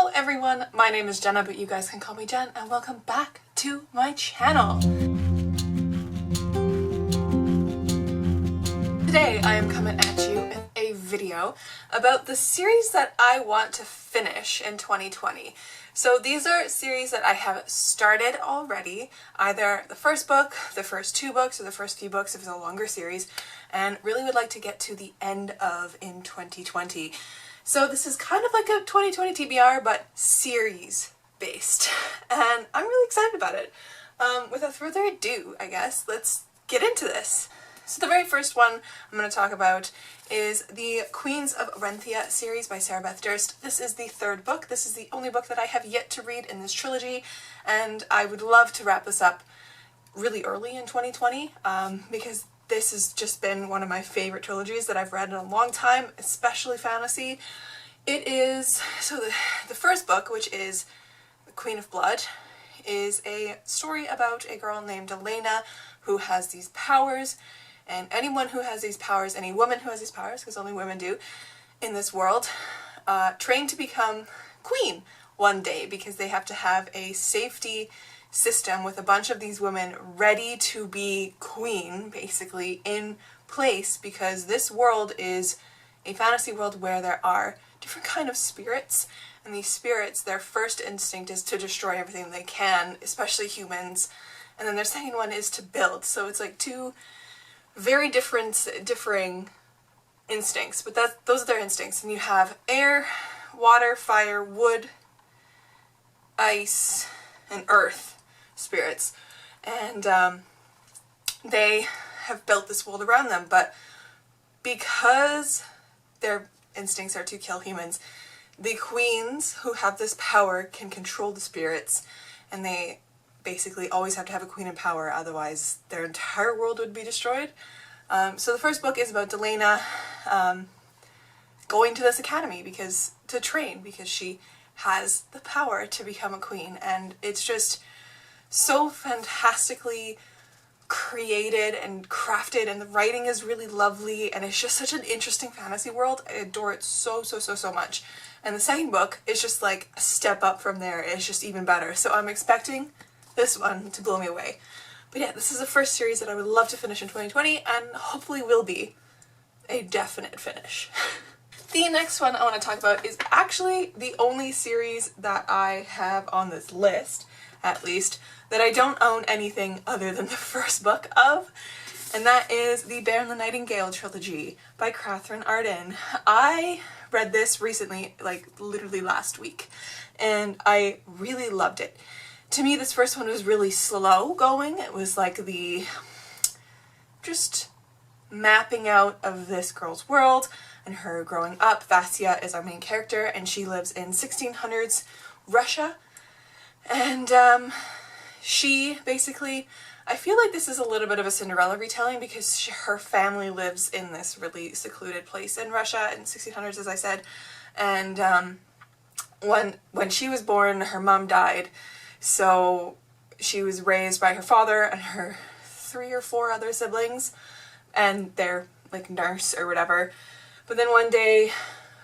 Hello everyone, my name is Jenna, but you guys can call me Jen, and welcome back to my channel. Today I am coming at you with a video about the series that I want to finish in 2020. So these are series that I have started already, either the first book, the first two books, or the first few books if it's a longer series, and really would like to get to the end of in 2020. So this is kind of like a 2020 TBR, but series based, and I'm really excited about it. Without further ado, I guess, let's get into this. So the very first one I'm going to talk about is the Queens of Renthia series by Sarah Beth Durst. This is the third book. This is the only book that I have yet to read in this trilogy, and I would love to wrap this up really early in 2020 because this has just been one of my favorite trilogies that I've read in a long time, especially fantasy. It is, so the first book, which is The Queen of Blood, is a story about a girl named Elena who has these powers. And anyone who has these powers, any woman who has these powers, because only women do, in this world, train to become queen one day because they have to have a safety system with a bunch of these women ready to be queen, basically, in place, because this world is a fantasy world where there are different kind of spirits, and these spirits, their first instinct is to destroy everything they can, especially humans, and then their second one is to build. So it's like two very differing instincts, but those are their instincts. And you have air, water, fire, wood, ice, and earth spirits, and they have built this world around them, but because their instincts are to kill humans, the queens who have this power can control the spirits, and they basically always have to have a queen in power, otherwise their entire world would be destroyed. So the first book is about Delena going to this academy to train because she has the power to become a queen, and it's just so fantastically created and crafted, and the writing is really lovely, and it's just such an interesting fantasy world. I adore it so much. And the second book is just like a step up from there. It's just even better. So I'm expecting this one to blow me away. But yeah, this is the first series that I would love to finish in 2020, and hopefully will be a definite finish. The next one I want to talk about is actually the only series that I have on this list, at least, that I don't own anything other than the first book of, and that is the Bear and the Nightingale trilogy by Katherine Arden. I read this recently, like literally last week, and I really loved it. To me, this first one was really slow going. It was like the just mapping out of this girl's world and her growing up. Vasya is our main character, and she lives in 1600s Russia. And she basically, I feel like this is a little bit of a Cinderella retelling because her family lives in this really secluded place in Russia in 1600s, as I said. And when she was born, her mom died. So she was raised by her father and her 3 or 4 other siblings, and their like nurse or whatever. But then one day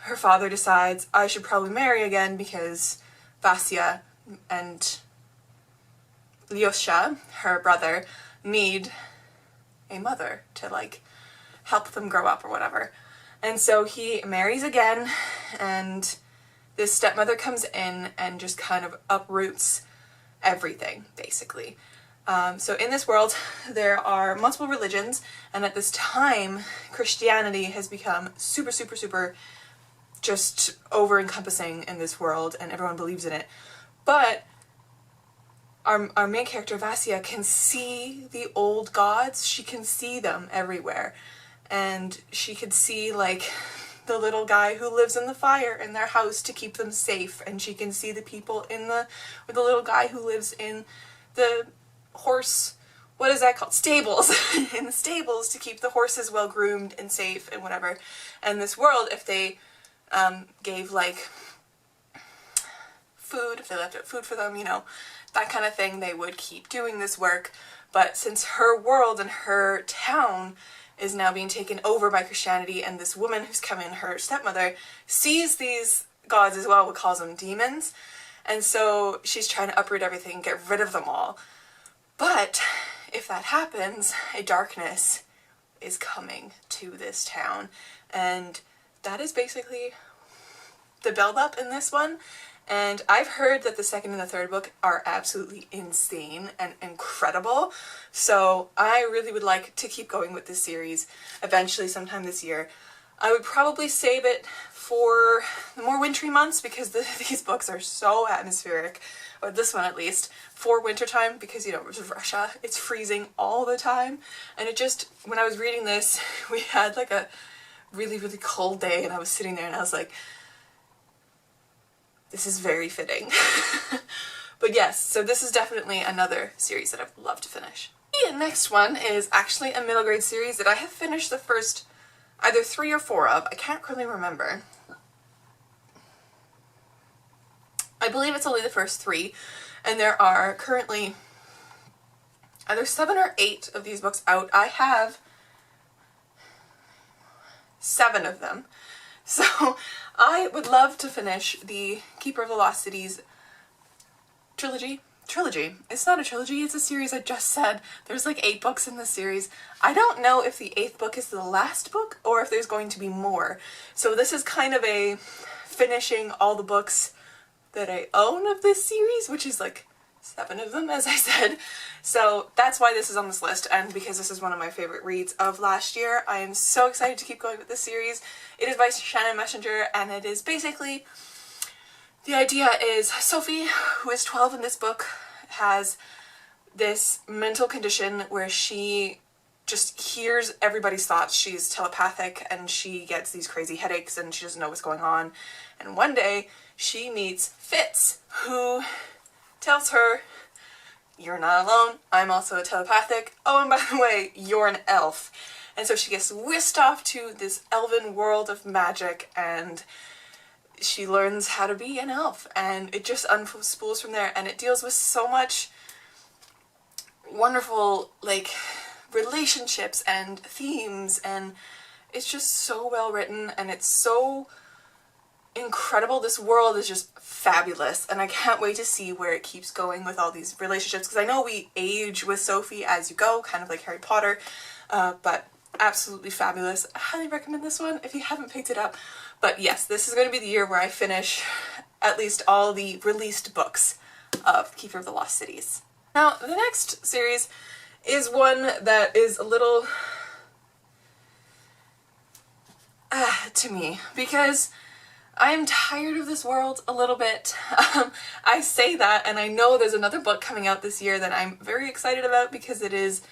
her father decides, I should probably marry again because Vasya and Lyosha, her brother, need a mother to like help them grow up or whatever. And so he marries again, and this stepmother comes in and just kind of uproots everything, basically. So in this world there are multiple religions, and at this time Christianity has become super just over-encompassing in this world, and everyone believes in it. But our main character Vasya can see the old gods. She can see them everywhere, and she could see like the little guy who lives in the fire in their house to keep them safe, and she can see the people with the little guy who lives in the horse, what is that called? Stables. In the stables to keep the horses well groomed and safe and whatever. And this world, if they gave like food, if they left out food for them, you know, that kind of thing, they would keep doing this work. But since her world and her town is now being taken over by Christianity, and this woman who's come in, her stepmother, sees these gods as well would call them demons. And so she's trying to uproot everything, get rid of them all. But if that happens, a darkness is coming to this town. And that is basically the build-up in this one. And I've heard that the second and the third book are absolutely insane and incredible. So I really would like to keep going with this series eventually sometime this year. I would probably save it for the more wintry months because these books are so atmospheric, or this one at least, for wintertime because, you know, it's Russia, it's freezing all the time. And it just, when I was reading this, we had like a really, really cold day and I was sitting there and I was like, this is very fitting. But yes, so this is definitely another series that I'd love to finish. The next one is actually a middle grade series that I have finished the first either 3 or 4 of. I can't really remember. I believe it's only the first 3, and there are currently either 7 or 8 of these books out. I have 7 of them. So I would love to finish the Keeper of the Lost Cities trilogy. It's not a trilogy, it's a series. I just said there's like 8 books in this series. I don't know if the 8th book is the last book or if there's going to be more. So this is kind of a finishing all the books that I own of this series, which is like 7 of them, as I said. So that's why this is on this list, and because this is one of my favorite reads of last year. I am so excited to keep going with this series. It is by Shannon Messenger, and it is basically, the idea is Sophie, who is 12 in this book, has this mental condition where she just hears everybody's thoughts. She's telepathic and she gets these crazy headaches and she doesn't know what's going on. And one day she meets Fitz, who tells her, "You're not alone, I'm also telepathic. Oh, and by the way, you're an elf." And so she gets whisked off to this elven world of magic and she learns how to be an elf, and it just unspools from there, and it deals with so much wonderful, like, relationships and themes, and it's just so well written, and it's so incredible. This world is just fabulous, and I can't wait to see where it keeps going with all these relationships, because I know we age with Sophie as you go, kind of like Harry Potter, but absolutely fabulous. I highly recommend this one if you haven't picked it up. But yes, this is going to be the year where I finish at least all the released books of Keeper of the Lost Cities. Now, the next series is one that is a little to me, because I am tired of this world a little bit. I say that, and I know there's another book coming out this year that I'm very excited about because it is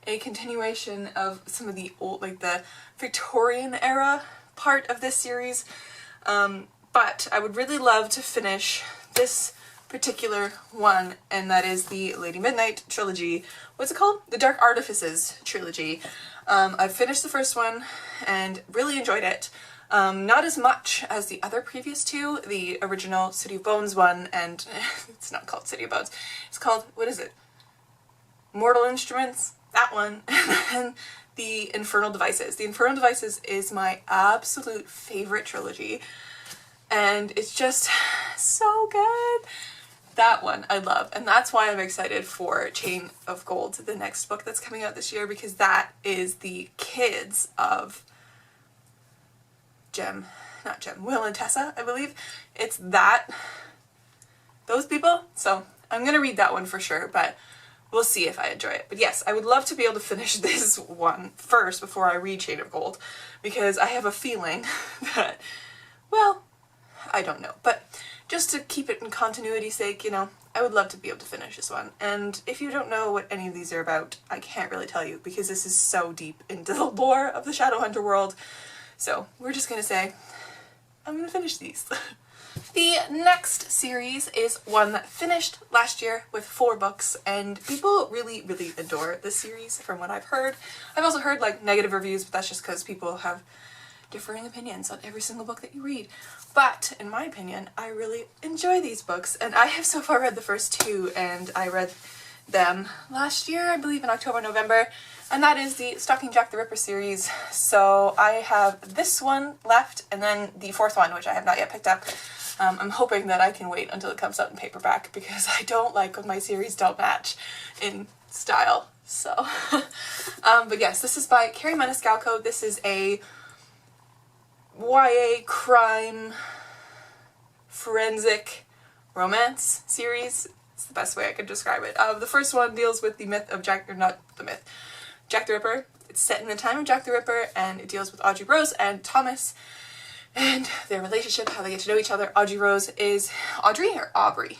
a continuation of some of the old, like the Victorian era part of this series. But I would really love to finish this particular one, and that is the Lady Midnight trilogy. What's it called? The Dark Artifices trilogy. I've finished the first one and really enjoyed it. Not as much as the other previous 2, the original City of Bones one, and it's not called City of Bones. It's called, what is it? Mortal Instruments? That one. And then the Infernal Devices. The Infernal Devices is my absolute favorite trilogy, and it's just so good. That one I love, and that's why I'm excited for Chain of Gold, the next book that's coming out this year, because that is the kids of Will and Tessa, I believe. It's those people. So I'm gonna read that one for sure, but we'll see if I enjoy it. But yes, I would love to be able to finish this one first before I read Chain of Gold, because I have a feeling that, well, I don't know. But just to keep it in continuity's sake, you know, I would love to be able to finish this one. And if you don't know what any of these are about, I can't really tell you, because this is so deep into the lore of the Shadowhunter world. So we're just gonna say, I'm gonna finish these. The next series is one that finished last year with 4 books, and people really, really adore this series from what I've heard. I've also heard like negative reviews, but that's just because people have differing opinions on every single book that you read. But in my opinion, I really enjoy these books, and I have so far read the first 2, and I read them last year, I believe in October, November, and that is the Stalking Jack the Ripper series. So I have this one left, and then the fourth one, which I have not yet picked up. I'm hoping that I can wait until it comes out in paperback, because I don't like when my series don't match in style. So, but yes, this is by Kerri Maniscalco. This is a YA crime forensic romance series. It's the best way I could describe it. The first one deals with the myth of Jack the Ripper. It's set in the time of Jack the Ripper, and it deals with Audrey Rose and Thomas and their relationship, how they get to know each other. Audrey Rose is Audrey or Aubrey?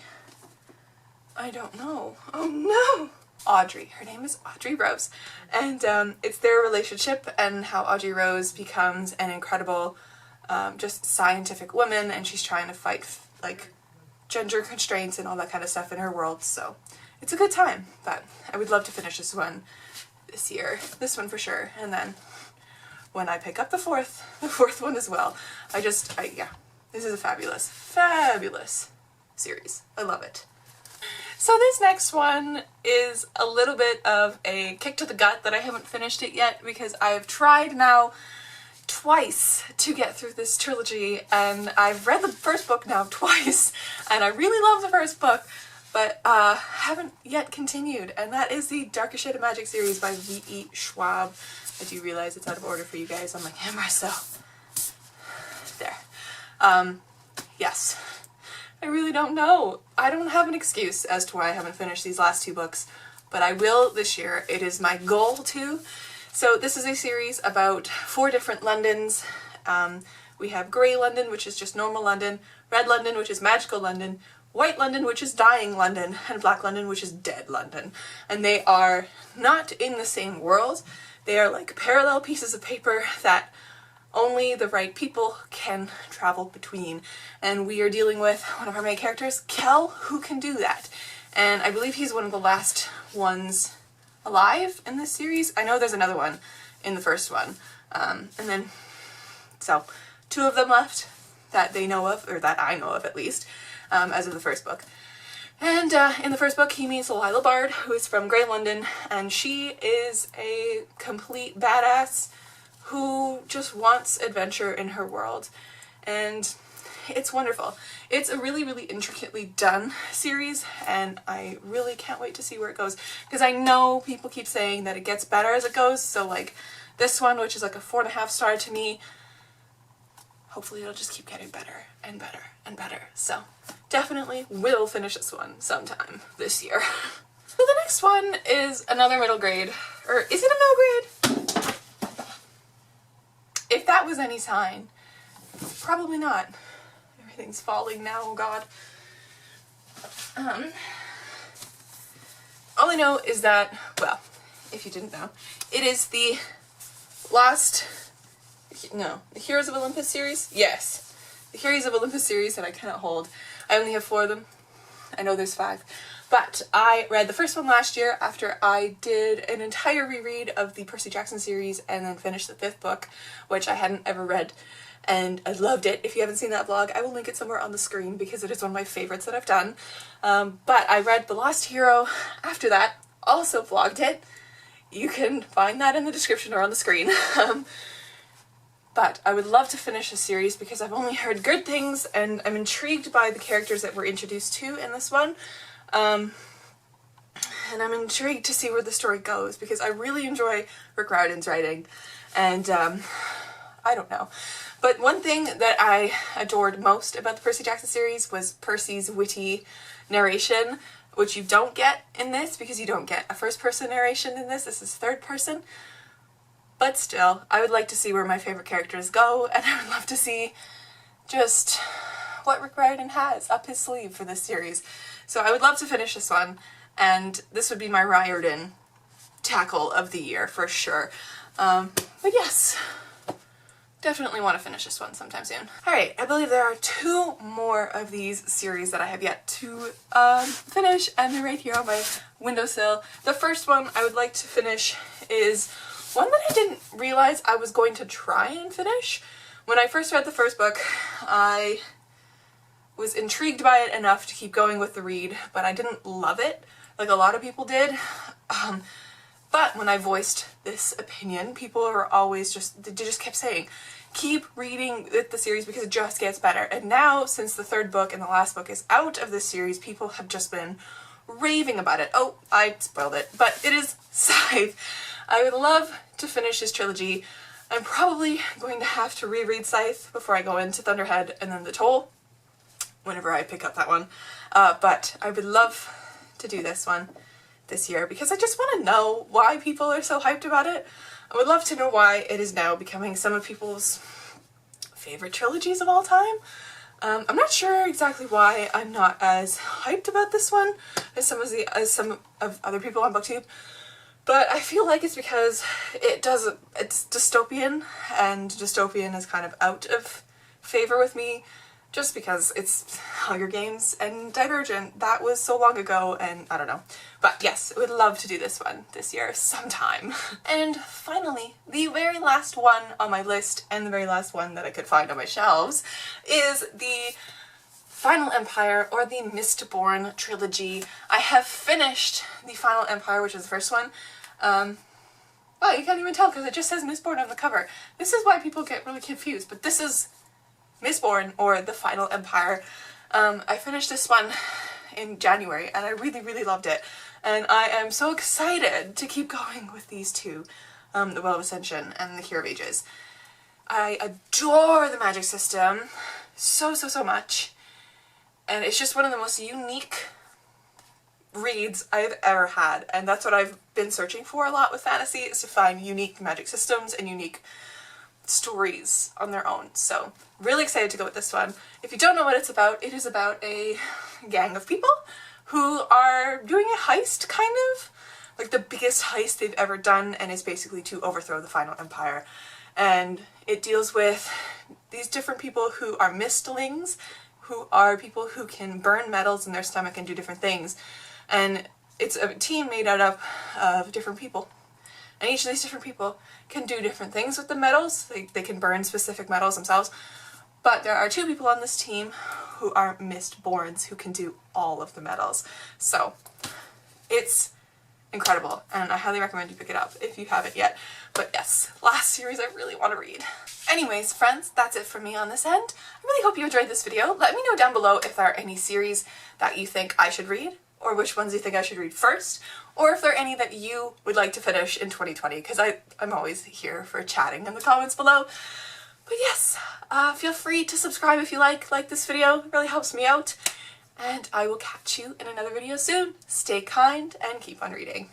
I don't know. Oh no! Audrey. Her name is Audrey Rose. And it's their relationship and how Audrey Rose becomes an incredible just scientific woman, and she's trying to fight like gender constraints and all that kind of stuff in her world. So it's a good time, but I would love to finish this one this year. This one for sure. And then when I pick up the fourth one as well. Yeah, this is a fabulous, fabulous series. I love it. So this next one is a little bit of a kick to the gut that I haven't finished it yet, because I have tried now twice to get through this trilogy, and I've read the first book now twice, and I really love the first book, but haven't yet continued, and that is the Darker Shade of Magic series by V.E. Schwab. I do realize it's out of order for you guys on my camera, so there. Yes. I really don't know. I don't have an excuse as to why I haven't finished these last two books, but I will this year. It is my goal to. So this is a series about 4 different Londons. We have Grey London, which is just normal London, Red London, which is magical London, White London, which is dying London, and Black London, which is dead London. And they are not in the same world. They are like parallel pieces of paper that only the right people can travel between. And we are dealing with one of our main characters, Kel, who can do that. And I believe he's one of the last ones alive in this series. I know there's another one in the first one. And then, so 2 of them left that they know of, or that I know of at least, as of the first book. And in the first book, he meets Lila Bard, who is from Grey London, and she is a complete badass who just wants adventure in her world. And it's wonderful. It's a really, really intricately done series, and I really can't wait to see where it goes, because I know people keep saying that it gets better as it goes. So like this one, which is like a 4.5 star to me, hopefully it'll just keep getting better and better and better. So definitely will finish this one sometime this year. So the next one is another middle grade, or is it a middle grade? If that was any sign, probably not. Everything's falling now, oh god. All I know is that, well, if you didn't know, it is the the Heroes of Olympus series? Yes. The Heroes of Olympus series that I cannot hold. I only have 4 of them. I know there's 5. But I read the first one last year after I did an entire reread of the Percy Jackson series, and then finished the 5th book, which I hadn't ever read. And I loved it. If you haven't seen that vlog, I will link it somewhere on the screen because it is one of my favorites that I've done. But I read The Lost Hero after that, also vlogged it. You can find that in the description or on the screen. But I would love to finish the series because I've only heard good things, and I'm intrigued by the characters that we're introduced to in this one. And I'm intrigued to see where the story goes because I really enjoy Rick Riordan's writing. And I don't know. But one thing that I adored most about the Percy Jackson series was Percy's witty narration, which you don't get in this because you don't get a first-person narration in this. This is third-person. But still, I would like to see where my favorite characters go, and I would love to see just what Rick Riordan has up his sleeve for this series. So I would love to finish this one, and this would be my Riordan tackle of the year for sure. But yes, definitely want to finish this one sometime soon. Alright, I believe there are 2 more of these series that I have yet to finish, and they're right here on my windowsill. The first one I would like to finish is one that I didn't realize I was going to try and finish. When I first read the first book, I was intrigued by it enough to keep going with the read, but I didn't love it. like a lot of people did. But when I voiced this opinion, people were always they just kept saying, keep reading the series because it just gets better. And now, since the third book and the last book is out of this series, people have just been raving about it. Oh, I spoiled it, but it is Scythe. I would love to finish his trilogy. I'm probably going to have to reread Scythe before I go into Thunderhead and then The Toll, whenever I pick up that one. But I would love to do this one this year because I just want to know why people are so hyped about it. I would love to know why it is now becoming some of people's favorite trilogies of all time. I'm not sure exactly why I'm not as hyped about this one as some of other people on BookTube, but I feel like it's because it's dystopian, and dystopian is kind of out of favor with me, just because it's Hunger Games and Divergent. That was so long ago, and I don't know. But yes, I would love to do this one this year sometime. And finally, the very last one on my list, and the very last one that I could find on my shelves, is the Final Empire, or the Mistborn trilogy. I have finished the Final Empire, which is the first one. Well, you can't even tell because it just says Mistborn on the cover. This is why people get really confused, but this is Mistborn, or the Final Empire. I finished this one in January and I really, really loved it. And I am so excited to keep going with these two, the Well of Ascension and the Hero of Ages. I adore the magic system so much. And it's just one of the most unique reads I've ever had. And that's what I've been searching for a lot with fantasy, is to find unique magic systems and unique stories on their own. So really excited to go with this one. If you don't know what it's about, it is about a gang of people who are doing a heist, kind of like the biggest heist they've ever done, and it's basically to overthrow the Final Empire. And it deals with these different people who are mistlings, who are people who can burn metals in their stomach and do different things. And it's a team made out of different people. And each of these different people can do different things with the metals. They can burn specific metals themselves. But there are two people on this team who are Mistborns who can do all of the metals. So it's incredible, and I highly recommend you pick it up if you haven't yet. But yes, last series I really want to read. Anyways, friends, that's it from me on this end. I really hope you enjoyed this video. Let me know down below if there are any series that you think I should read, or which ones you think I should read first, or if there are any that you would like to finish in 2020, because I'm always here for chatting in the comments below. But yes, feel free to subscribe if you like this video. It really helps me out. And I will catch you in another video soon. Stay kind and keep on reading.